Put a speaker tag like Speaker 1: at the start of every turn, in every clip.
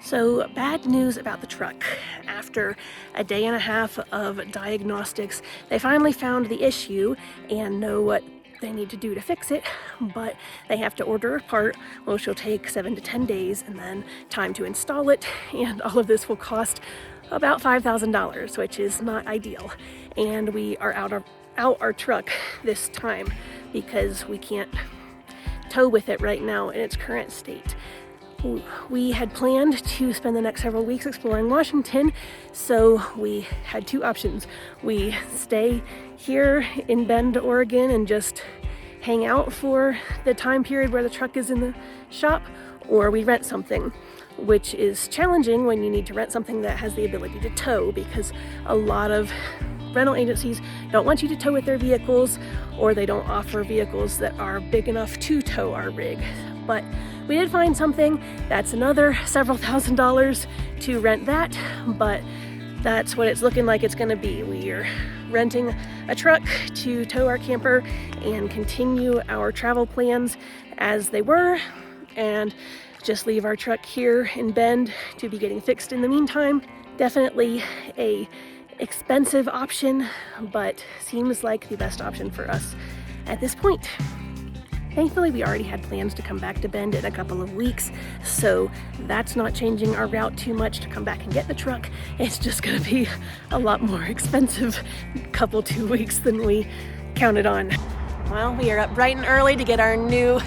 Speaker 1: So, bad news about the truck. After a day and a half of diagnostics, they finally found the issue and know what they need to do to fix it, but they have to order a part, which will take 7 to 10 days, and then time to install it, and all of this will cost about $5,000, which is not ideal. And we are out our truck this time because we can't tow with it right now in its current state. We had planned to spend the next several weeks exploring Washington, so we had two options. We stay here in Bend, Oregon and just hang out for the time period where the truck is in the shop, or we rent something, which is challenging when you need to rent something that has the ability to tow, because a lot of rental agencies don't want you to tow with their vehicles, or they don't offer vehicles that are big enough to tow our rig. But we did find something that's another several $1,000s to rent that, but that's what it's looking like it's gonna be. We're renting a truck to tow our camper and continue our travel plans as they were, and just leave our truck here in Bend to be getting fixed in the meantime. Definitely a expensive option, but seems like the best option for us at this point. Thankfully, we already had plans to come back to Bend in a couple of weeks, so that's not changing our route too much to come back and get the truck. It's just gonna be a lot more expensive couple 2 weeks than we counted on. Well, we are up bright and early to get our new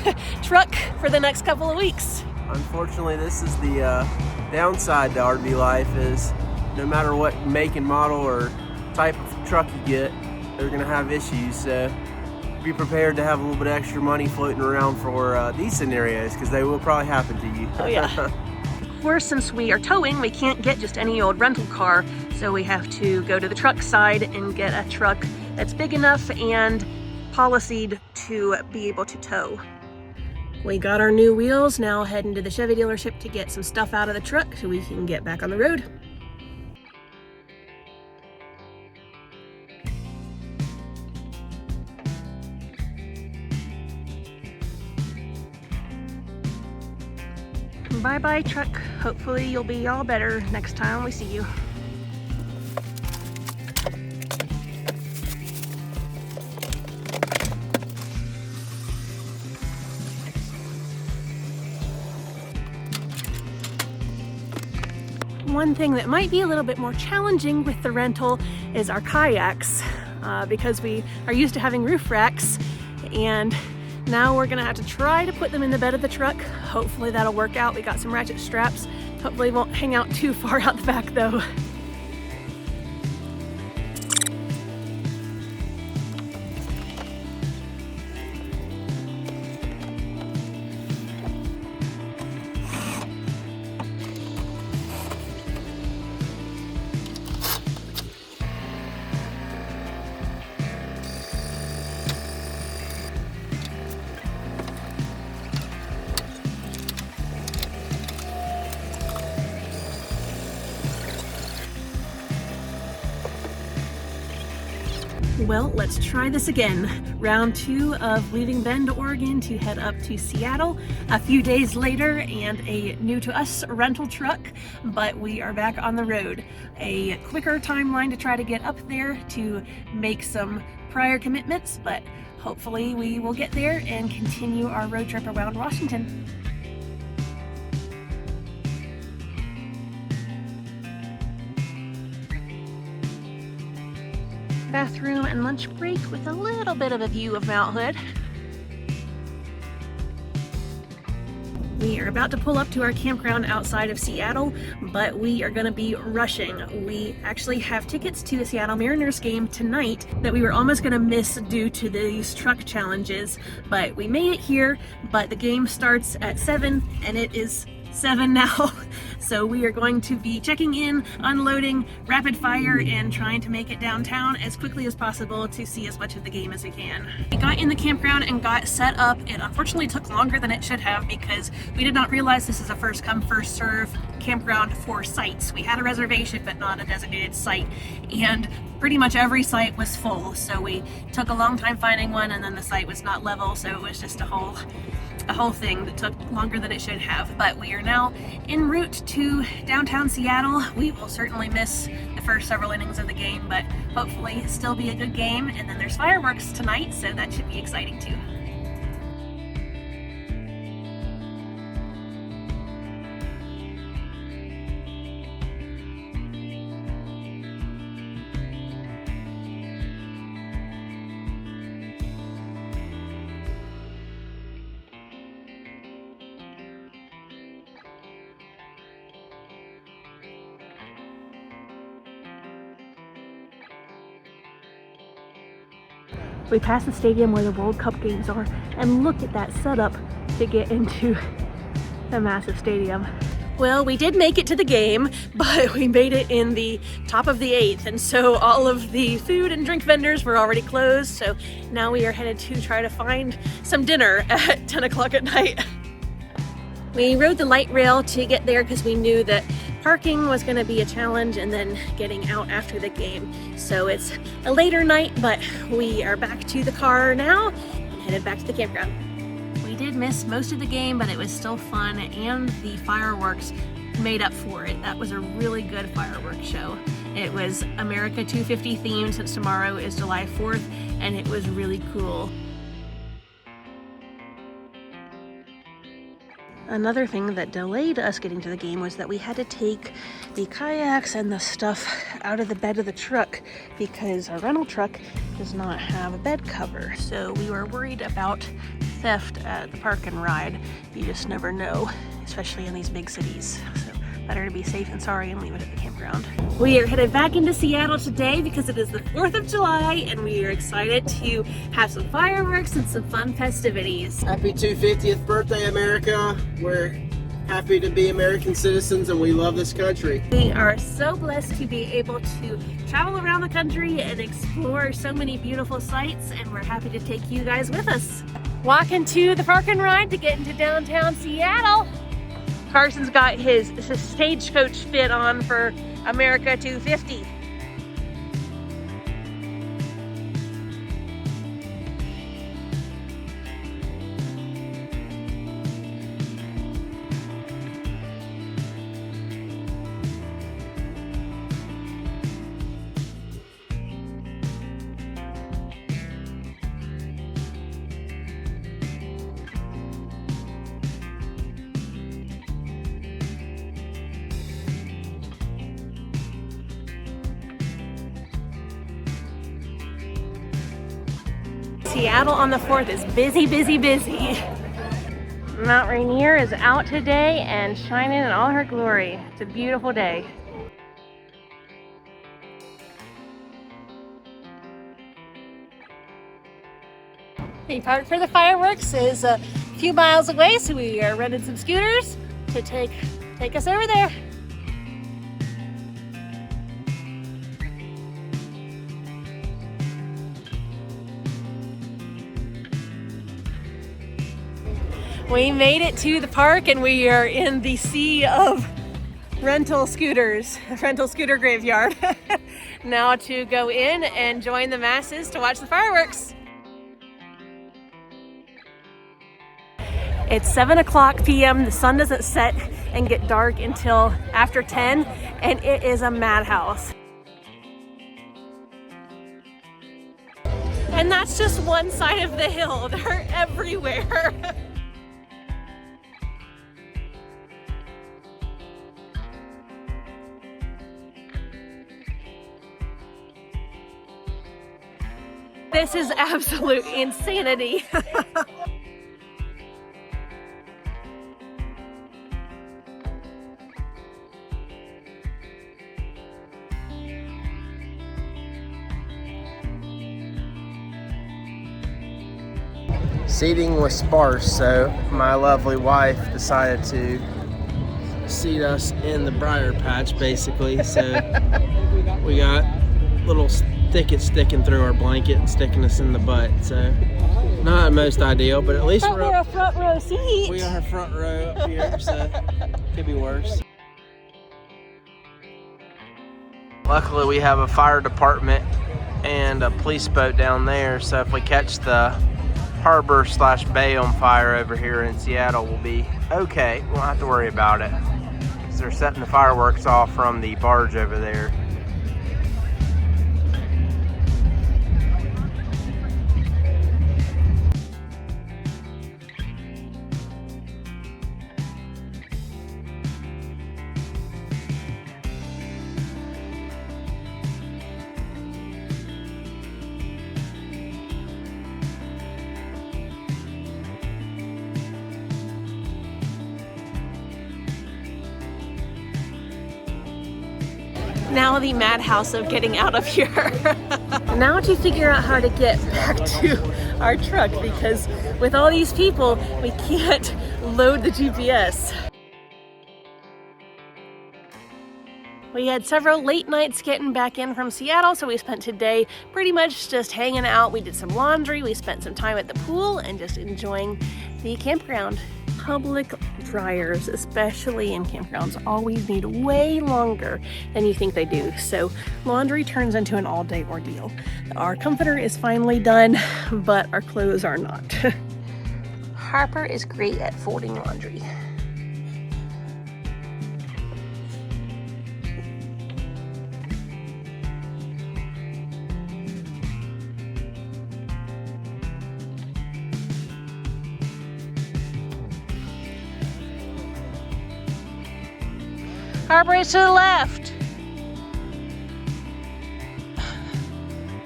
Speaker 1: truck for the next couple of weeks.
Speaker 2: Unfortunately, this is the downside to RV life, is no matter what make and model or type of truck you get, they're gonna have issues. So be prepared to have a little bit extra money floating around for these scenarios, because they will probably happen to you.
Speaker 1: Oh yeah. Of course, since we are towing, we can't get just any old rental car, so we have to go to the truck side and get a truck that's big enough and policied to be able to tow. We got our new wheels, now heading to the Chevy dealership to get some stuff out of the truck so we can get back on the road. Bye-bye, truck. Hopefully you'll be all better next time we see you. One thing that might be a little bit more challenging with the rental is our kayaks, because we are used to having roof racks, and now we're gonna have to try to put them in the bed of the truck. Hopefully that'll work out. We got some ratchet straps. Hopefully it won't hang out too far out the back though. Well, let's try this again. Round 2 of leaving Bend, Oregon to head up to Seattle. A few days later, and a new to us rental truck, but we are back on the road. A quicker timeline to try to get up there to make some prior commitments, but hopefully we will get there and continue our road trip around Washington. Bathroom and lunch break with a little bit of a view of Mount Hood. We are about to pull up to our campground outside of Seattle, but we are going to be rushing. We actually have tickets to the Seattle Mariners game tonight that we were almost going to miss due to these truck challenges, but we made it here. But the game starts at 7 and it is 7 now. So we are going to be checking in, unloading, rapid fire, and trying to make it downtown as quickly as possible to see as much of the game as we can. We got in the campground and got set up. It unfortunately took longer than it should have because we did not realize this is a first come first serve campground for sites. We had a reservation but not a designated site, and pretty much every site was full, so we took a long time finding one, and then the site was not level, so it was just a whole a whole thing that took longer than it should have. But we are now en route to downtown Seattle. We will certainly miss the first several innings of the game, but hopefully still be a good game. And then there's fireworks tonight, so that should be exciting too. We passed the stadium where the World Cup games are, and look at that setup to get into the massive stadium. Well, we did make it to the game, but we made it in the top of the 8th, and so all of the food and drink vendors were already closed, so now we are headed to try to find some dinner at 10 o'clock at night. We rode the light rail to get there because we knew that parking was going to be a challenge and then getting out after the game. So it's a later night, but we are back to the car now and headed back to the campground. We did miss most of the game, but it was still fun, and the fireworks made up for it. That was a really good fireworks show. It was America 250 themed since tomorrow is July 4th, and it was really cool. Another thing that delayed us getting to the game was that we had to take the kayaks and the stuff out of the bed of the truck because our rental truck does not have a bed cover. So we were worried about theft at the park and ride. You just never know, especially in these big cities. So better to be safe than sorry and leave it at the campground. We are headed back into Seattle today because it is the 4th of July and we are excited to have some fireworks and some fun festivities.
Speaker 2: Happy 250th birthday, America. We're happy to be American citizens and we love this country.
Speaker 1: We are so blessed to be able to travel around the country and explore so many beautiful sights, and we're happy to take you guys with us. Walking to the park and ride to get into downtown Seattle. Carson's got his stagecoach fit on for America 250. Seattle on the 4th is busy, busy, busy. Mount Rainier is out today and shining in all her glory. It's a beautiful day. The park for the fireworks is a few miles away, so we are renting some scooters to take us over there. We made it to the park and we are in the sea of rental scooters, rental scooter graveyard. Now to go in and join the masses to watch the fireworks. It's 7 o'clock p.m. The sun doesn't set and get dark until after 10, and it is a madhouse. And that's just one side of the hill. They're everywhere. This is absolute insanity.
Speaker 2: Seating was sparse, so my lovely wife decided to seat us in the briar patch, basically. So we got little thicket sticking through our blanket and sticking us in the butt. So not most ideal, but at least
Speaker 1: we're a front row seat.
Speaker 2: We are front row up here, so could be worse. Luckily, we have a fire department and a police boat down there, so if we catch the harbor slash bay on fire over here in Seattle will be okay. We won't have to worry about it, because they're setting the fireworks off from the barge over there.
Speaker 1: Now the madhouse of getting out of here. Now to figure out how to get back to our truck, because with all these people, we can't load the GPS. We had several late nights getting back in from Seattle, so we spent today pretty much just hanging out. We did some laundry, we spent some time at the pool, and just enjoying the campground. Public dryers, especially in campgrounds, always need way longer than you think they do. So laundry turns into an all-day ordeal. Our comforter is finally done, but our clothes are not. Harper is great at folding laundry. Harper is to the left.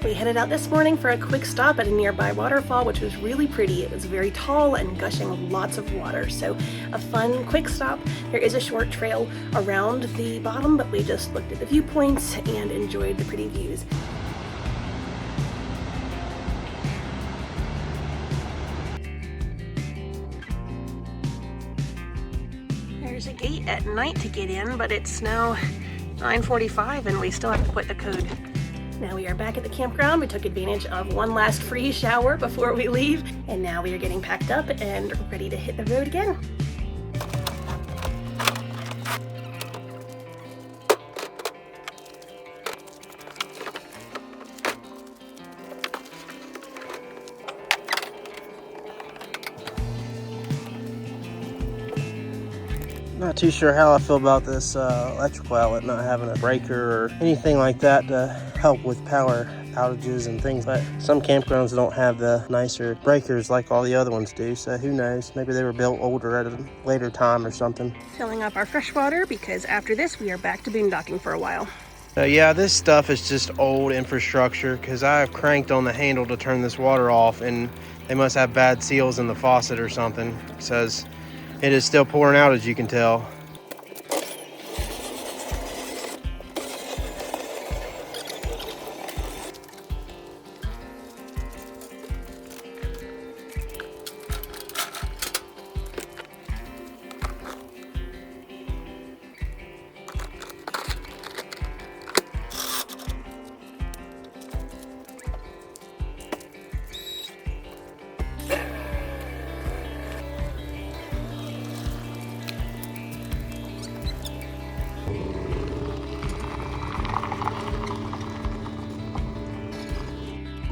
Speaker 1: We headed out this morning for a quick stop at a nearby waterfall, which was really pretty. It was very tall and gushing lots of water, so a fun quick stop. There is a short trail around the bottom, but we just looked at the viewpoints and enjoyed the pretty views. There's a gate at night to get in, but it's now 9:45 and we still have to put the code. Now we are back at the campground. We took advantage of one last free shower before we leave, and now we are getting packed up and ready to hit the road again.
Speaker 2: Not too sure how I feel about this electrical outlet not having a breaker or anything like that to help with power outages and things, but some campgrounds don't have the nicer breakers like all the other ones do, so who knows, maybe they were built older at a later time or something.
Speaker 1: Filling up our fresh water, because after this we are back to boondocking for a while.
Speaker 2: Yeah, this stuff is just old infrastructure, because I have cranked on the handle to turn this water off, and they must have bad seals in the faucet or something, because it is still pouring out, as you can tell.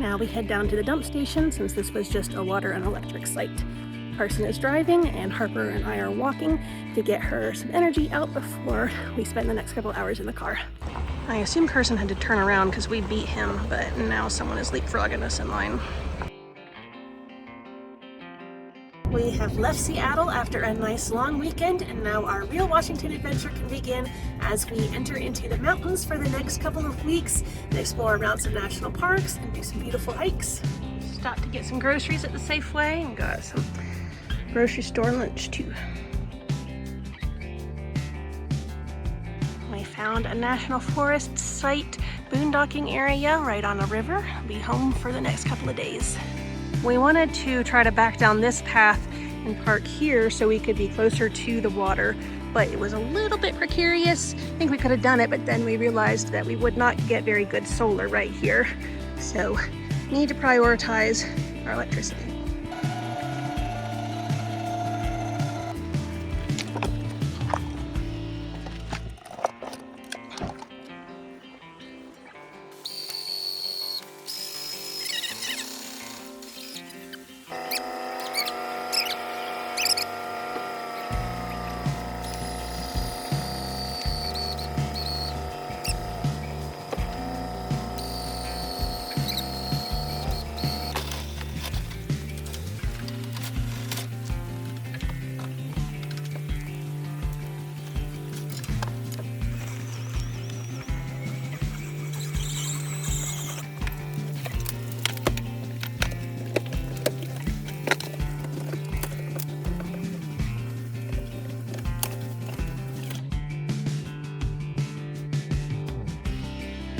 Speaker 1: Now we head down to the dump station, since this was just a water and electric site. Carson is driving and Harper and I are walking to get her some energy out before we spend the next couple hours in the car. I assume Carson had to turn around because we beat him, but now someone is leapfrogging us in line. We have left Seattle after a nice long weekend, and now our real Washington adventure can begin as we enter into the mountains for the next couple of weeks and explore around some national parks and do some beautiful hikes. Stopped to get some groceries at the Safeway and got some grocery store lunch too. We found a national forest site boondocking area right on a river. We'll be home for the next couple of days. We wanted to try to back down this path and park here so we could be closer to the water, but it was a little bit precarious. I think we could have done it, but then we realized that we would not get very good solar right here. So need to prioritize our electricity.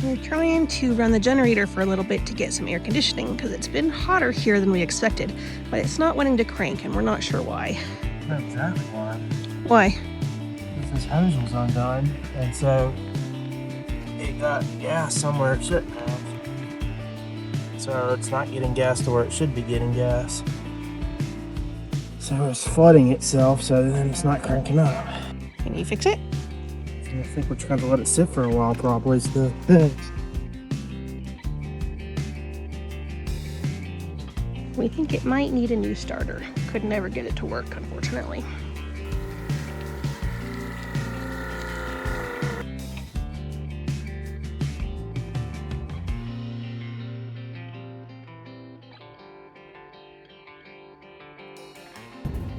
Speaker 1: We're trying to run the generator for a little bit to get some air conditioning because it's been hotter here than we expected, but it's not wanting to crank and we're not sure why.
Speaker 2: I know exactly why.
Speaker 1: Why?
Speaker 2: Because this hose was undone, and so it got gas somewhere it shouldn't have. So it's not getting gas to where it should be getting gas. So it's flooding itself, so then it's not cranking up.
Speaker 1: Can you fix it?
Speaker 2: I think we're trying to let it sit for a while probably to fix.
Speaker 1: We think it might need a new starter. Could never get it to work, unfortunately.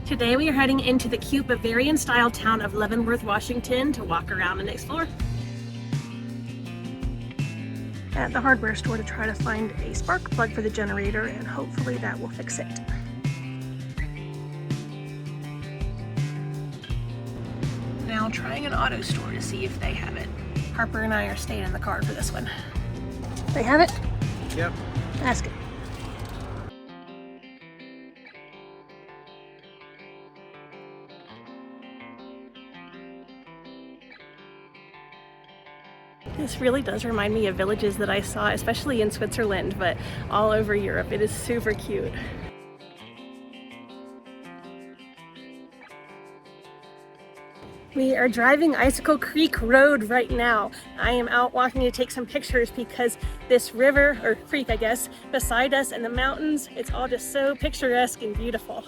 Speaker 1: Today we are heading into the cute Bavarian-style town of Leavenworth, Washington to walk around and explore. At the hardware store to try to find a spark plug for the generator, and hopefully that will fix it. Now trying an auto store to see if they have it. Harper and I are staying in the car for this one. They have it?
Speaker 2: Yep.
Speaker 1: Ask it. This really does remind me of villages that I saw, especially in Switzerland, but all over Europe. It is super cute. We are driving Icicle Creek Road right now. I am out walking to take some pictures because this river, or creek I guess, beside us and the mountains, it's all just so picturesque and beautiful.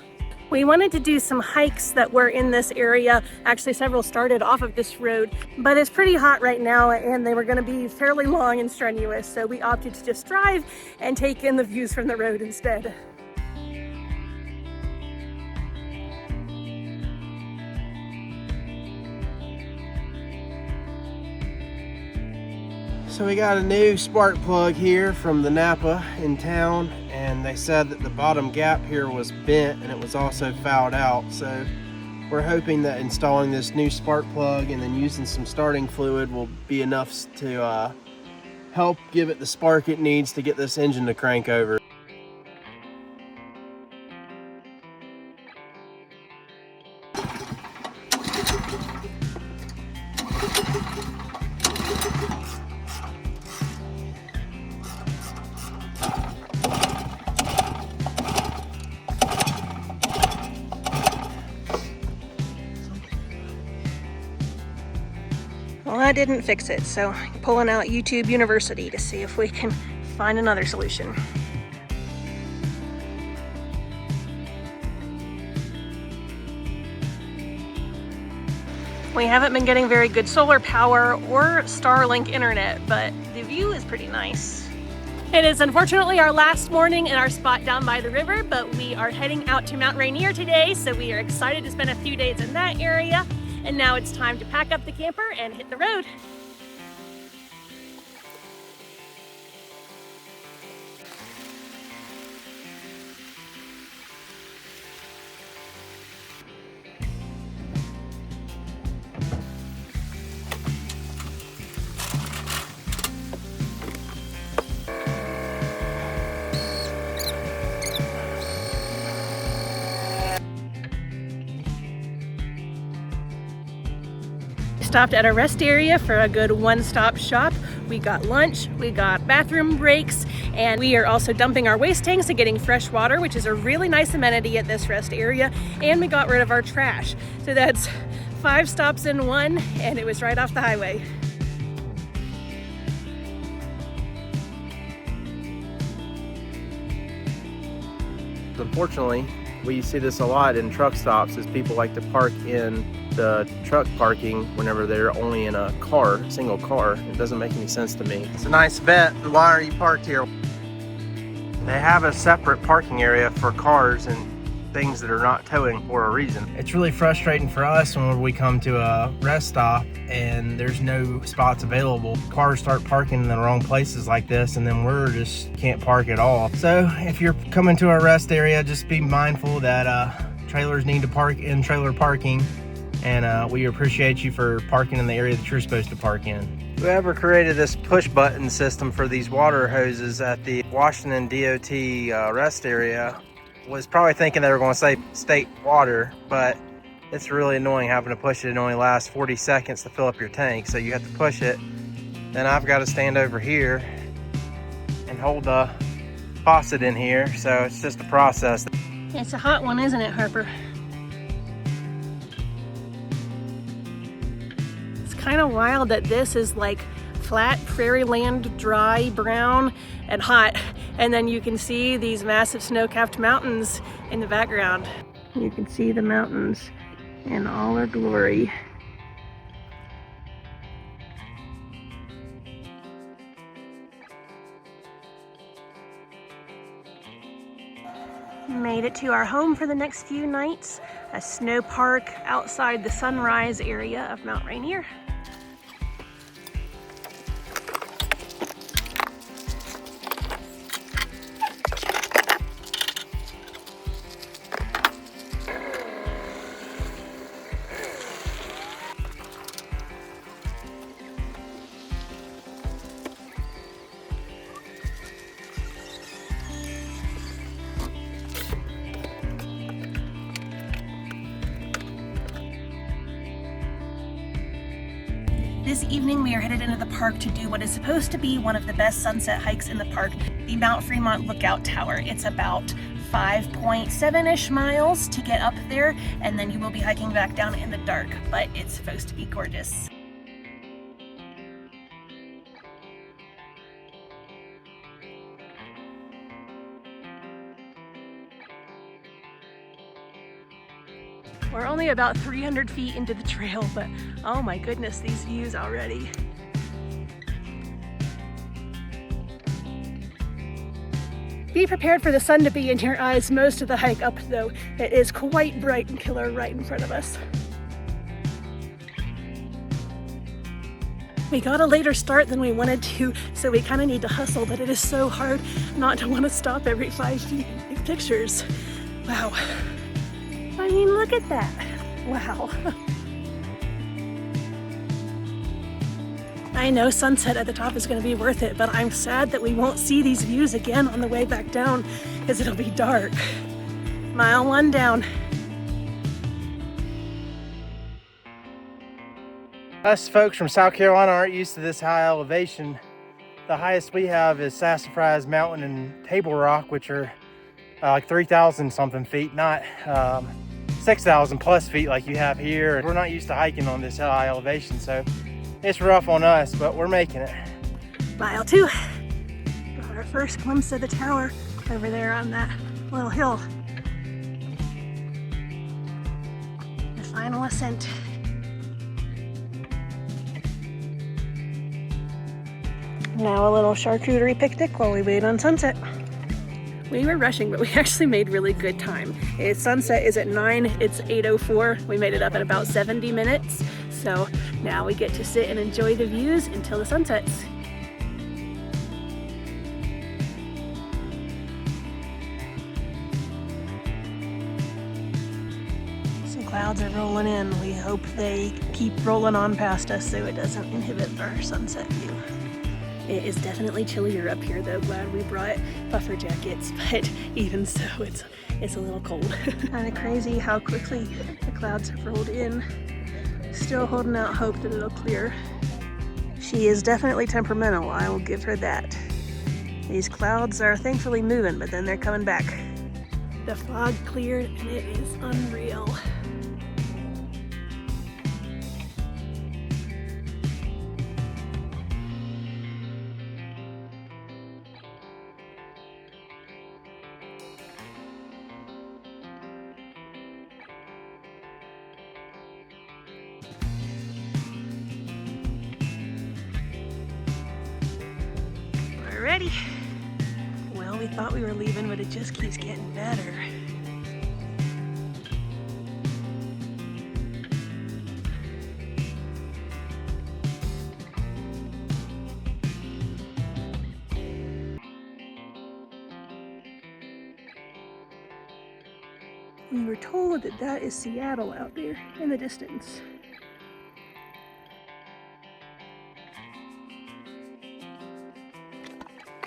Speaker 1: We wanted to do some hikes that were in this area. Actually, several started off of this road, but it's pretty hot right now and they were gonna be fairly long and strenuous, so we opted to just drive and take in the views from the road instead.
Speaker 2: So we got a new spark plug here from the Napa in town, and they said that the bottom gap here was bent and it was also fouled out. So we're hoping that installing this new spark plug and then using some starting fluid will be enough to help give it the spark it needs to get this engine to crank over.
Speaker 1: Well, that didn't fix it, so pulling out YouTube University to see if we can find another solution. We haven't been getting very good solar power or Starlink internet, but the view is pretty nice. It is unfortunately our last morning in our spot down by the river, but we are heading out to Mount Rainier today, so we are excited to spend a few days in that area. And now it's time to pack up the camper and hit the road. Stopped at a rest area for a good one-stop shop. We got lunch, we got bathroom breaks, and we are also dumping our waste tanks and getting fresh water, which is a really nice amenity at this rest area, and we got rid of our trash. So that's 5 stops in one, and it was right off the highway.
Speaker 2: Unfortunately, we see this a lot in truck stops, is people like to park in the truck parking whenever they're only in a car, single car. It doesn't make any sense to me. It's a nice vet. Why are you parked here? They have a separate parking area for cars and things that are not towing for a reason. It's really frustrating for us when we come to a rest stop and there's no spots available. Cars start parking in the wrong places like this, and then we're just can't park at all. So if you're coming to a rest area, just be mindful that trailers need to park in trailer parking,
Speaker 3: and we appreciate you for parking in the area that you're supposed to park in. Whoever created this push button system for these water hoses at the Washington DOT rest area was probably thinking they were going to save state water, but it's really annoying having to push it. It only lasts 40 seconds to fill up your tank, so you have to push it. Then I've got to stand over here and hold the faucet in here, so it's just a process.
Speaker 1: It's a hot one, isn't it, Harper? It's kind of wild that this is like flat prairie land, dry, brown, and hot. And then you can see these massive snow-capped mountains in the background. You can see the mountains in all their glory. Made it to our home for the next few nights, a snow park outside the sunrise area of Mount Rainier. This evening we are headed into the park to do what is supposed to be one of the best sunset hikes in the park, the Mount Fremont Lookout Tower. It's about 5.7-ish miles to get up there, and then you will be hiking back down in the dark, but it's supposed to be gorgeous. We're only about 300 feet into the trail, but oh my goodness, these views already. Be prepared for the sun to be in your eyes most of the hike up, though. It is quite bright and killer right in front of us. We got a later start than we wanted to, so we kind of need to hustle, but it is so hard not to want to stop every 5 feet and take pictures. Wow. I mean, look at that. Wow. I know sunset at the top is going to be worth it, but I'm sad that we won't see these views again on the way back down because it'll be dark. Mile 1 down.
Speaker 3: Us folks from South Carolina aren't used to this high elevation. The highest we have is Sassafras Mountain and Table Rock, which are like 3,000 something feet, not 6,000 plus feet like you have here. We're not used to hiking on this high elevation, so it's rough on us, but we're making it.
Speaker 1: Mile 2. Got our first glimpse of the tower over there on that little hill. The final ascent. Now a little charcuterie picnic while we wait on sunset. We were rushing, but we actually made really good time. Sunset is at 9, it's 8:04. We made it up in about 70 minutes. So now we get to sit and enjoy the views until the sun sets. Some clouds are rolling in. We hope they keep rolling on past us so it doesn't inhibit our sunset view. It is definitely chillier up here though. Glad we brought puffer jackets, but even so, it's a little cold. Kind of crazy how quickly the clouds have rolled in. Still holding out hope that it'll clear. She is definitely temperamental, I will give her that. These clouds are thankfully moving, but then they're coming back. The fog cleared and it is unreal. Ready? Well, we thought we were leaving, but it just keeps getting better. We were told that that is Seattle out there in the distance.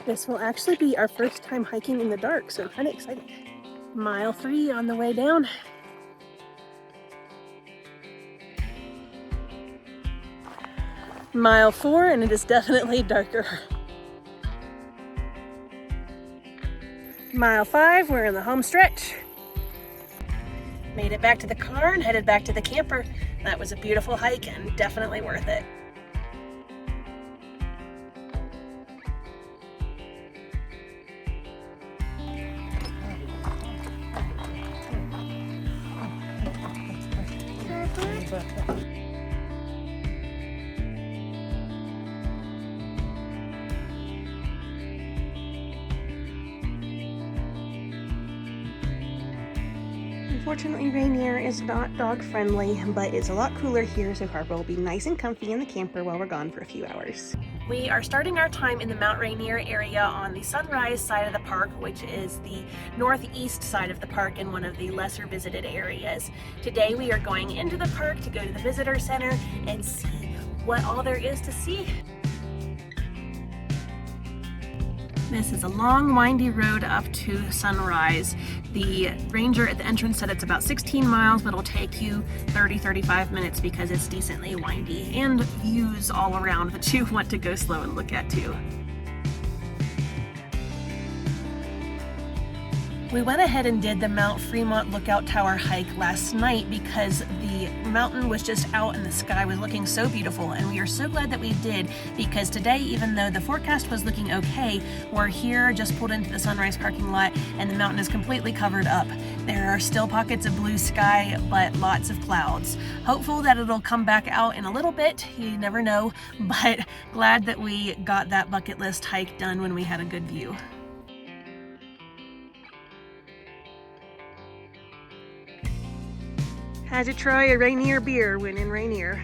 Speaker 1: This will actually be our first time hiking in the dark, so I'm kind of excited. Mile 3 on the way down. Mile 4, and it is definitely darker. Mile 5, we're in the home stretch. Made it back to the car and headed back to the camper. That was a beautiful hike and definitely worth it. Unfortunately, Rainier is not dog friendly, but it's a lot cooler here, so Harper will be nice and comfy in the camper while we're gone for a few hours. We are starting our time in the Mount Rainier area on the sunrise side of the park, which is the northeast side of the park and one of the lesser visited areas. Today we are going into the park to go to the visitor center and see what all there is to see. This is a long, windy road up to Sunrise. The ranger at the entrance said it's about 16 miles, but it'll take you 30-35 minutes because it's decently windy and views all around that you want to go slow and look at too. We went ahead and did the Mount Fremont Lookout Tower hike last night because the mountain was just out and the sky was looking so beautiful, and we are so glad that we did, because today, even though the forecast was looking okay, we're here, just pulled into the Sunrise parking lot, and the mountain is completely covered up. There are still pockets of blue sky, but lots of clouds. Hopeful that it'll come back out in a little bit, you never know, but glad that we got that bucket list hike done when we had a good view. Had to try a Rainier beer when in Rainier.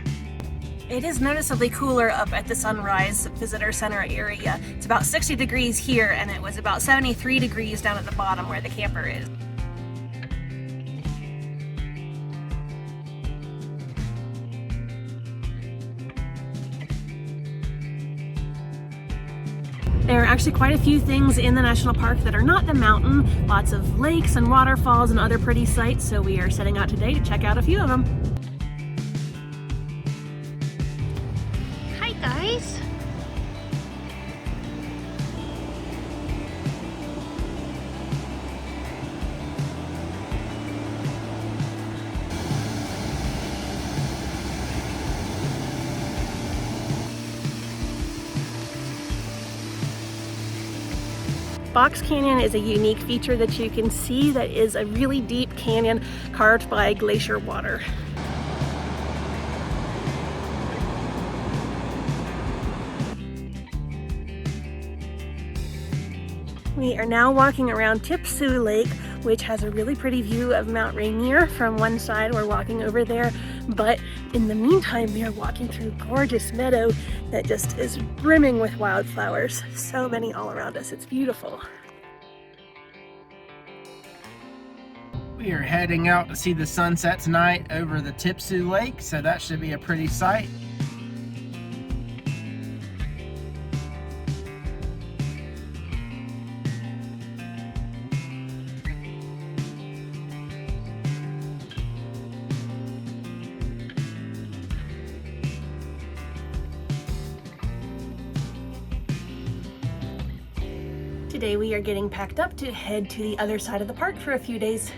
Speaker 1: It is noticeably cooler up at the Sunrise Visitor Center area. It's about 60 degrees here, and it was about 73 degrees down at the bottom where the camper is. There are actually quite a few things in the national park that are not the mountain. Lots of lakes and waterfalls and other pretty sights, so we are setting out today to check out a few of them. Hi guys! Box Canyon is a unique feature that you can see that is a really deep canyon carved by glacier water. We are now walking around Tipsoo Lake, which has a really pretty view of Mount Rainier from one side. We're walking over there, but in the meantime, we are walking through a gorgeous meadow that just is brimming with wildflowers. So many all around us. It's beautiful.
Speaker 3: We are heading out to see the sunset tonight over the Tipsoo Lake, so that should be a pretty sight.
Speaker 1: Today we are getting packed up to head to the other side of the park for a few days.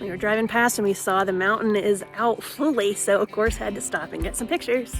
Speaker 1: We were driving past and we saw the mountain is out fully, so of course had to stop and get some pictures.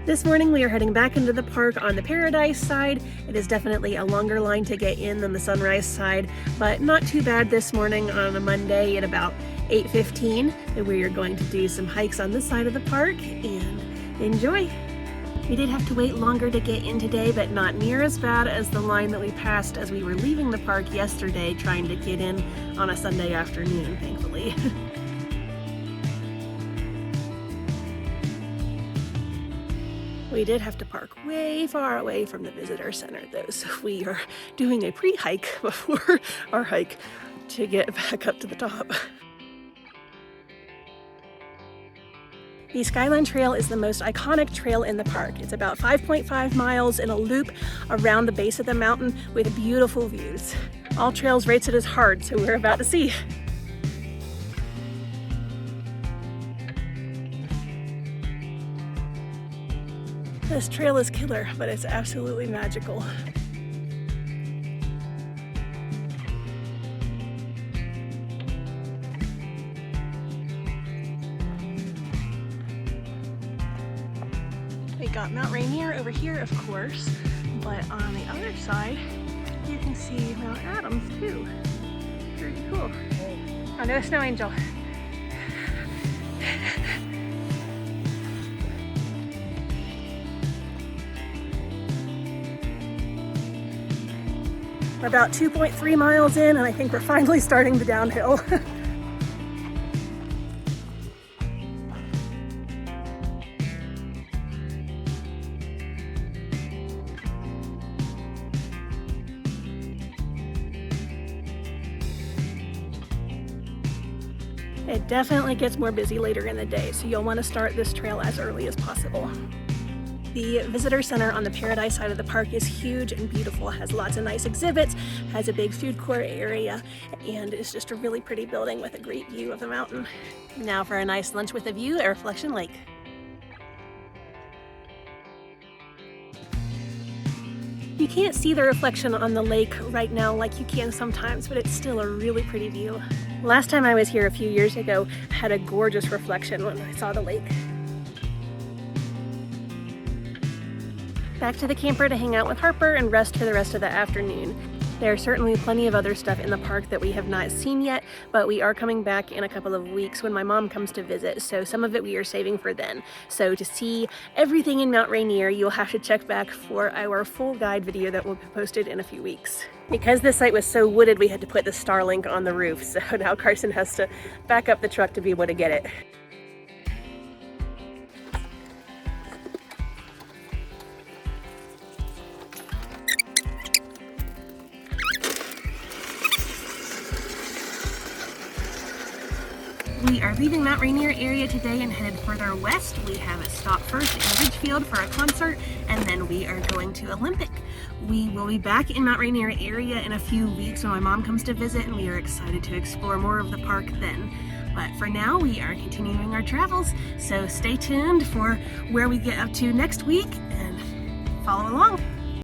Speaker 1: This morning we are heading back into the park on the Paradise side. It is definitely a longer line to get in than the Sunrise side, but not too bad this morning on a Monday at about 8:15. And we are going to do some hikes on this side of the park and enjoy. We did have to wait longer to get in today, but not near as bad as the line that we passed as we were leaving the park yesterday trying to get in on a Sunday afternoon, thankfully. We did have to park way far away from the visitor center though, so we are doing a pre-hike before our hike to get back up to the top. The Skyline Trail is the most iconic trail in the park. It's about 5.5 miles in a loop around the base of the mountain with beautiful views. All trails rated as hard, so we're about to see. This trail is killer, but it's absolutely magical. We got Mount Rainier over here, of course, but on the other side, you can see Mount Adams too. Pretty cool. Oh, no snow angel. We're about 2.3 miles in, and I think we're finally starting the downhill. It definitely gets more busy later in the day, so you'll want to start this trail as early as possible. The visitor center on the Paradise side of the park is huge and beautiful, has lots of nice exhibits, has a big food court area, and is just a really pretty building with a great view of the mountain. Now for a nice lunch with a view at Reflection Lake. You can't see the reflection on the lake right now like you can sometimes, but it's still a really pretty view. Last time I was here a few years ago, I had a gorgeous reflection when I saw the lake. Back to the camper to hang out with Harper and rest for the rest of the afternoon. There are certainly plenty of other stuff in the park that we have not seen yet, but we are coming back in a couple of weeks when my mom comes to visit, so some of it we are saving for then. So to see everything in Mount Rainier, you'll have to check back for our full guide video that will be posted in a few weeks. Because this site was so wooded, we had to put the Starlink on the roof, so now Carson has to back up the truck to be able to get it. We are leaving Mount Rainier area today and headed further west. We have a stop first in Ridgefield for a concert, and then we are going to Olympic. We will be back in Mount Rainier area in a few weeks when my mom comes to visit, and we are excited to explore more of the park then. But for now, we are continuing our travels, so stay tuned for where we get up to next week and follow along.